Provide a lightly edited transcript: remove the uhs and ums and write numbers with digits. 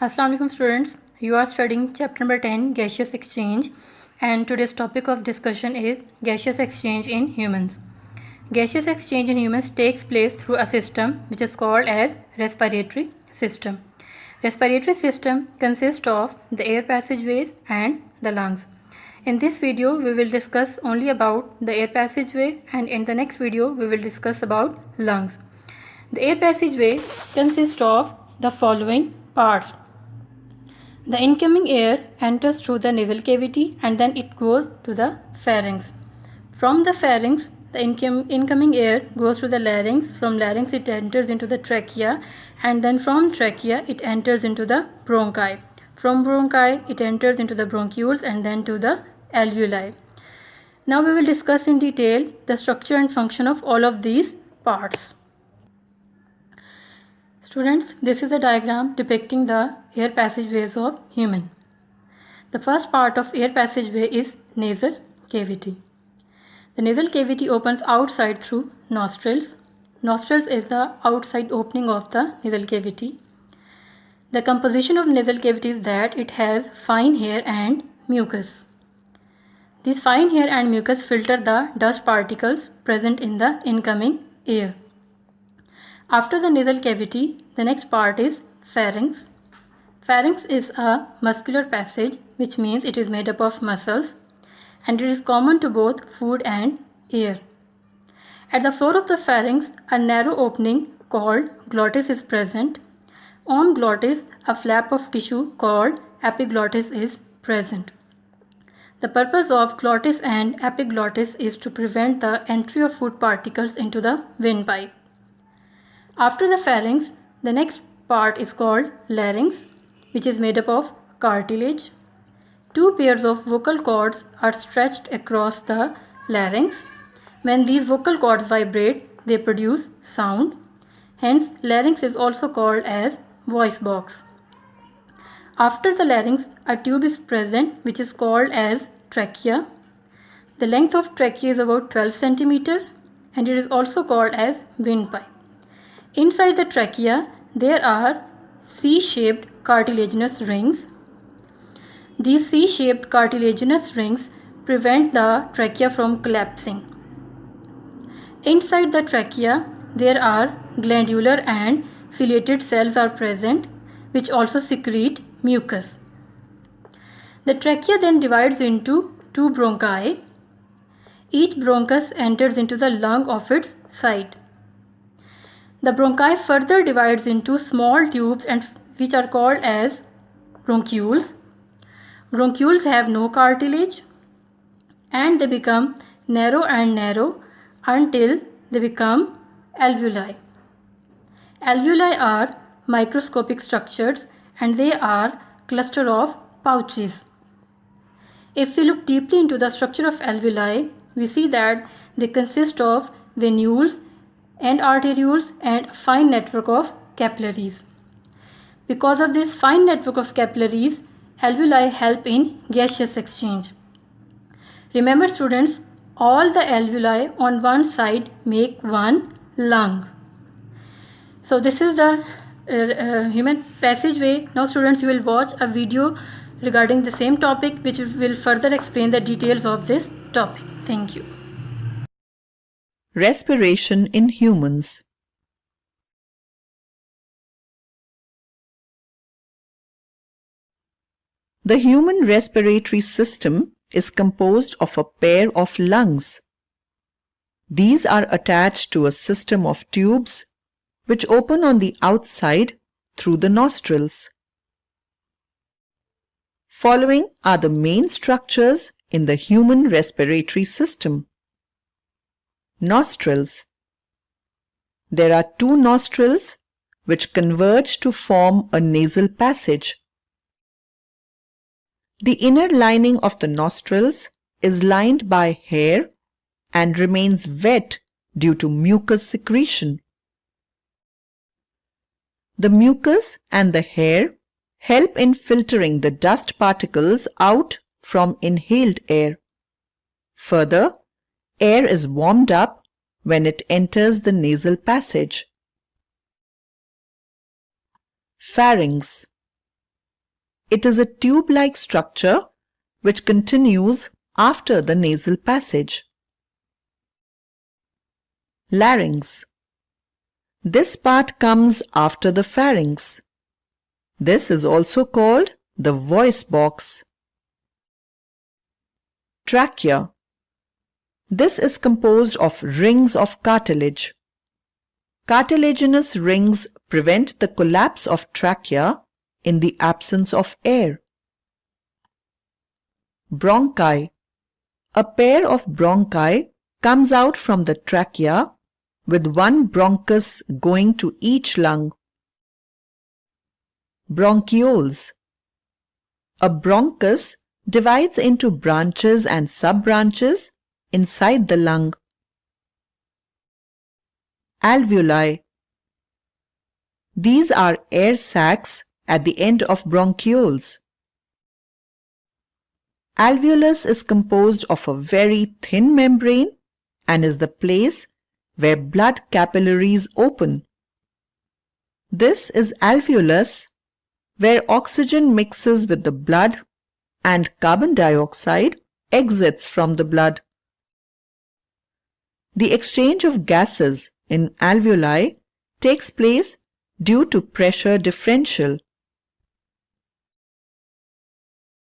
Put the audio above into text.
Assalamu alaikum students, you are studying chapter number 10 gaseous exchange, and today's topic of discussion is gaseous exchange in humans. Gaseous exchange in humans takes place through a system which is called as respiratory system. Respiratory system consists of the air passageways and the lungs. In this video we will discuss only about the air passageway, and in the next video we will discuss about lungs. The air passageway consists of the following parts. The incoming air enters through the nasal cavity and then it goes to the pharynx. From the pharynx, the incoming air goes to the larynx. From larynx, it enters into the trachea, and then from trachea, it enters into the bronchi. From bronchi, it enters into the bronchioles and then to the alveoli. Now we will discuss in detail the structure and function of all of these parts. Students, this is a diagram depicting the air passageways of human. The first part of air passageway is nasal cavity. The nasal cavity opens outside through nostrils. Nostrils is the outside opening of the nasal cavity. The composition of nasal cavity is that it has fine hair and mucus. These fine hair and mucus filter the dust particles present in the incoming air. After the nasal cavity, the next part is pharynx. Pharynx is a muscular passage, which means it is made up of muscles, and it is common to both food and air. At the floor of the pharynx, a narrow opening called glottis is present. On glottis, a flap of tissue called epiglottis is present. The purpose of glottis and epiglottis is to prevent the entry of food particles into the windpipe. After the pharynx, the next part is called larynx, which is made up of cartilage. Two pairs of vocal cords are stretched across the larynx. When these vocal cords vibrate, they produce sound. Hence, larynx is also called as voice box. After the larynx, a tube is present which is called as trachea. The length of trachea is about 12 cm and it is also called as windpipe. Inside the trachea, there are C-shaped cartilaginous rings. These C-shaped cartilaginous rings prevent the trachea from collapsing. Inside the trachea, there are glandular and ciliated cells are present, which also secrete mucus. The trachea then divides into two bronchi. Each bronchus enters into the lung of its side. The bronchi further divides into small tubes which are called as bronchioles. Bronchioles have no cartilage and they become narrow and narrow until they become alveoli. Alveoli are microscopic structures and they are cluster of pouches. If we look deeply into the structure of alveoli, we see that they consist of venules and arterioles and a fine network of capillaries. Because of this fine network of capillaries, alveoli help in gaseous exchange. Remember students, all the alveoli on one side make one lung. So this is the human passageway. Now students, you will watch a video regarding the same topic which will further explain the details of this topic. Thank you. Respiration in humans. The human respiratory system is composed of a pair of lungs. These are attached to a system of tubes which open on the outside through the nostrils. Following are the main structures in the human respiratory system. Nostrils. There are two nostrils which converge to form a nasal passage. The inner lining of the nostrils is lined by hair and remains wet due to mucus secretion. The mucus and the hair help in filtering the dust particles out from inhaled air. Further, air is warmed up when it enters the nasal passage. Pharynx. It is a tube-like structure which continues after the nasal passage. Larynx. This part comes after the pharynx. This is also called the voice box. Trachea. This is composed of rings of cartilage. Cartilaginous rings prevent the collapse of trachea in the absence of air. Bronchi. A pair of bronchi comes out from the trachea with one bronchus going to each lung. Bronchioles. A bronchus divides into branches and sub-branches inside the lung. Alveoli. These are air sacs at the end of bronchioles. Alveolus is composed of a very thin membrane and is the place where blood capillaries open. This is alveolus, where oxygen mixes with the blood and carbon dioxide exits from the blood. The exchange of gases in alveoli takes place due to pressure differential.